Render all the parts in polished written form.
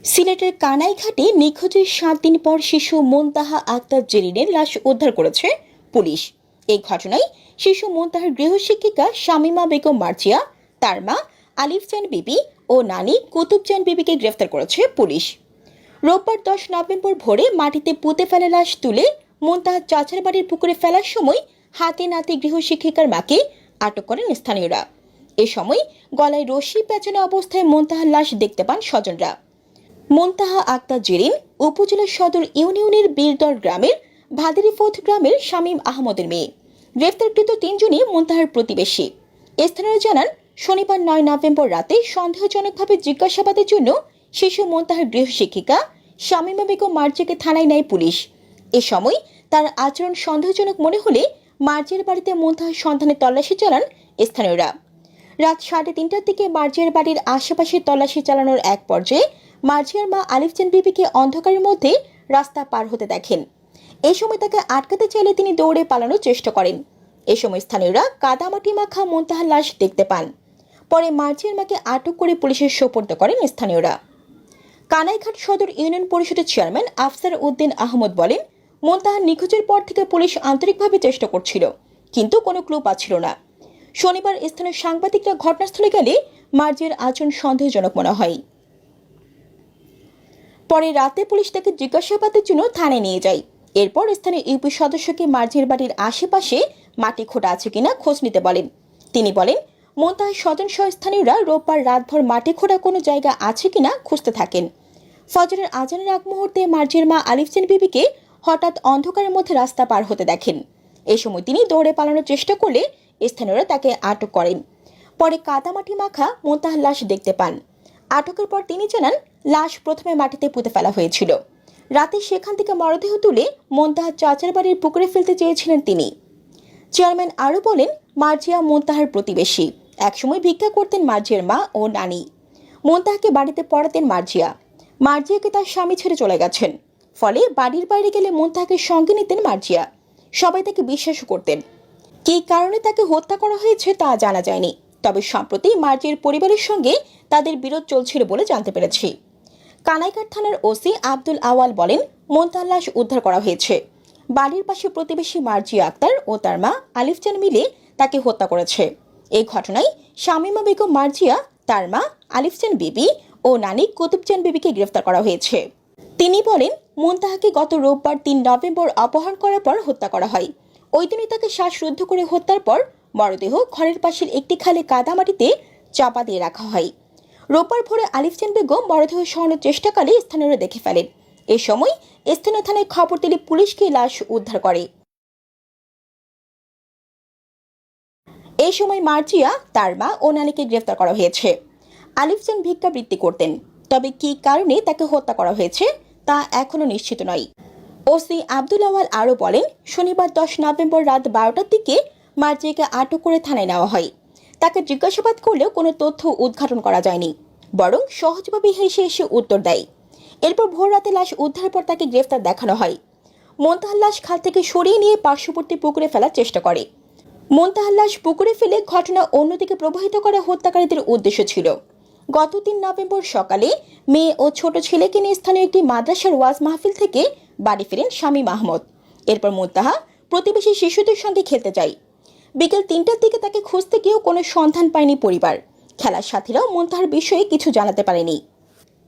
সিলেটের কানাইঘাটে নিখোঁজের 7 দিন পর শিশু মুনতাহা আক্তার জেরিনের লাশ উদ্ধার করেছে পুলিশ। এই ঘটনায় শিশু মুনতাহার গৃহশিক্ষিকা শামীমা বেগম মার্জিয়া, তার মা আলিফ জান বিবি ও নানি কুতুব জান বিবিকে গ্রেফতার করেছে পুলিশ। রোববার 10 নভেম্বর ভোরে মাটিতে পুঁতে ফেলা লাশ তুলে মুনতাহার চাচার বাড়ির পুকুরে ফেলার সময় হাতে নাতে গৃহশিক্ষিকার মাকে আটক করেন স্থানীয়রা। এ সময় গলায় রশি পেঁচানো অবস্থায় মুনতাহার লাশ দেখতে পান স্বজনরা। মুনতাহা আক্তার জেরিন উপজেলা সদর ইউনিয়নের বীরদর গ্রামের ভাদিরিফোথ গ্রামের শামীম আহমদের মেয়ে। গ্রেফতারকৃত 3 জনই মুনতাহার প্রতিবেশী। স্থানীয়রা জানান, শনিবার 9 নভেম্বর রাতে সন্দেহজনকভাবে জিজ্ঞাসাবাদের জন্য শিশু মুনতাহার গৃহশিক্ষিকা শামীমা বেগম মার্জিয়াকে থানায় নেয় পুলিশ। এ সময় তার আচরণ সন্দেহজনক মনে হলে মার্জিয়ার বাড়িতে মুনতাহার সন্ধানে তল্লাশি চালান স্থানীয়রা। রাত 3:30টার দিকে মার্জিয়ার বাড়ির আশেপাশে তল্লাশি চালানোর এক পর্যায়ে মার্জিয়ার মা আলিফ জান বিবিকে অন্ধকারের মধ্যে রাস্তা পার হতে দেখেন। এই সময় তাকে আটকাতে চাইলে তিনি দৌড়ে পালানোর চেষ্টা করেন। এ সময় স্থানীয়রা কাদামাটি মাখা মুনতাহার লাশ দেখতে পান। পরে মার্জিয়ার মাকে আটক করে পুলিশের সোপর্দ করেন স্থানীয়রা। কানাইঘাট সদর ইউনিয়ন পরিষদের চেয়ারম্যান আফসার উদ্দিন আহমদ বলেন, মুনতাহার নিখোঁজের পর থেকে পুলিশ আন্তরিকভাবে চেষ্টা করছিল, কিন্তু কোনো ক্লু পাচ্ছিল না। শনিবার স্থানীয় সাংবাদিকরা ঘটনাস্থলে গেলে মার্জিয়ার আচরণ সন্দেহজনক মনে হয়। পরে রাতে পুলিশ তাকে জিজ্ঞাসাবাদের জন্য থানায় নিয়ে যায়। এরপর স্থানীয় ইউপি সদস্যকে মার্জিয়ার বাড়ির আশেপাশে মাটি খোঁড়া আছে কিনা খোঁজ নিতে বলেন। তিনি বলেন, মুনতাহার স্বজন সহ স্থানীয়রা রোববার রাতভর মাটি খোঁড়া কোনো জায়গা আছে কিনা খুঁজতে থাকেন। ফজরের আজানের আগ মুহূর্তে মার্জিয়ার মা আলিফ জান বিবিকে হঠাৎ অন্ধকারের মধ্যে রাস্তা পার হতে দেখেন। এ সময় তিনি দৌড়ে পালানোর চেষ্টা করলে স্থানীয়রা তাকে আটক করেন। পরে কাদামাটি মাখা মুনতাহার লাশ দেখতে পান। আটকের পর তিনি জানান, লাশ প্রথমে মাটিতে পুঁতে ফেলা হয়েছিল। রাতে সেখান থেকে মরদেহ তুলে মুনতাহার চাচার বাড়ির পুকুরে ফেলতে চেয়েছিলেন তিনি। চেয়ারম্যান আরও বলেন, মার্জিয়া মুনতাহার প্রতিবেশী। একসময় ভিক্ষা করতেন মার্জিয়ার মা ও নানি। মুনতাহাকে বাড়িতে পড়াতেন মার্জিয়া। মার্জিয়াকে তার স্বামী ছেড়ে চলে গেছেন। ফলে বাড়ির বাইরে গেলে মুনতাহাকে সঙ্গে নিতেন মার্জিয়া। সবাই তাকে বিশ্বাসও করতেন। কী কারণে তাকে হত্যা করা হয়েছে তা জানা যায়নি, তবে সম্প্রতি মার্জিয়ার পরিবারের সঙ্গে তাদের বিরোধ চলছিল বলে জানতে পেরেছি। কানাইঘাট থানার ওসি আব্দুল আওয়াল বলেন, মুনতাহার লাশ উদ্ধার করা হয়েছে। বাড়ির পাশে প্রতিবেশী মার্জিয়া আক্তার ও তার মা আলিফ জান মিলে তাকে হত্যা করেছে। এই ঘটনায় শামীমা বেগম মার্জিয়া, তার মা আলিফ জান বিবি ও নানি কুতুব জান বিবিকে গ্রেফতার করা হয়েছে। তিনি বলেন, মুনতাহাকে গত রোববার 3 নভেম্বর অপহরণ করার পর হত্যা করা হয়। ওই দিনই তাকে শ্বাসরুদ্ধ করে হত্যার পর মরদেহ ঘরের পাশের একটি খালে কাদামাটিতে চাপা দিয়ে রাখা হয়। রোববার ভোরে আলিফ জান বেগম মরদেহ সরানোর চেষ্টাকালে স্থানীয়রা দেখে ফেলেন। এ সময় স্থানীয় থানায় খবর দিলে পুলিশকে লাশ উদ্ধার করে। এই সময় মার্জিয়া, তার মা ও নানিকে গ্রেফতার করা হয়েছে। আলিফ জান ভিক্ষাবৃত্তি করতেন, তবে কী কারণে তাকে হত্যা করা হয়েছে তা এখনও নিশ্চিত নয়। ওসি আব্দুল আওয়াল আরও বলেন, শনিবার 10 নভেম্বর রাত 12টার দিকে মার্জিয়াকে আটক করে থানায় নেওয়া হয়। তাকে জিজ্ঞাসাবাদ করলেও কোনো তথ্য উদ্ঘাটন করা যায়নি, বরং সহজভাবে হেসে এসে উত্তর দেয়। এরপর ভোর রাতে লাশ উদ্ধারের পর তাকে গ্রেফতার দেখানো হয়। মুনতাহার লাশ খাল থেকে সরিয়ে নিয়ে পার্শ্ববর্তী পুকুরে ফেলার চেষ্টা করে। মুনতাহার লাশ পুকুরে ফেলে ঘটনা অন্যদিকে প্রবাহিত করা হত্যাকারীদের উদ্দেশ্য ছিল। গত 3 নভেম্বর সকালে মেয়ে ও ছোট ছেলেকে নিয়ে স্থানীয় একটি মাদ্রাসার ওয়াজ মাহফিল থেকে বাড়ি ফেরেন শামীম আহমদ। এরপর মুনতাহা প্রতিবেশী শিশুদের সঙ্গে খেলতে যায়। বিকেল 3টার দিকে তাকে খুঁজতে গিয়েও কোনো সন্ধান পায়নি পরিবার। খেলার সাথীরাও মুনতাহার বিষয়ে কিছু জানাতে পারেনি।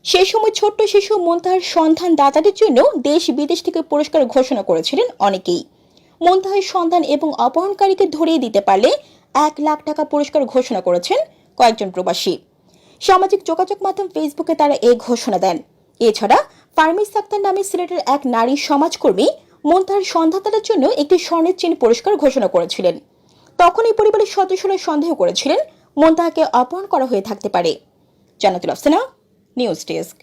সেই সময় ছোট্ট শিশু মুনতাহার সন্ধান দাতাদের জন্য দেশ বিদেশ থেকে পুরস্কার ঘোষণা করেছিলেন অনেকেই। মুনতাহার সন্ধান এবং অপহরণকারীকে ধরিয়ে দিতে পারলে 1 লাখ টাকা পুরস্কার ঘোষণা করেছেন কয়েকজন প্রবাসী। সামাজিক যোগাযোগ মাধ্যম ফেসবুকে তারা এই ঘোষণা দেন। এছাড়া ফারমিস আক্তার নামে সিলেটের এক নারী সমাজকর্মী মুনতাহার সন্ধানদাতার জন্য একটি স্বর্ণের চেইন পুরস্কার ঘোষণা করেছিলেন। তখন এই পরিবারের সদস্যরা সন্দেহ করেছিলেন মুনতাহাকে অপহরণ করা হয়ে থাকতে পারে। জান্নাতুল আফসানা, নিউজ ডেস্ক।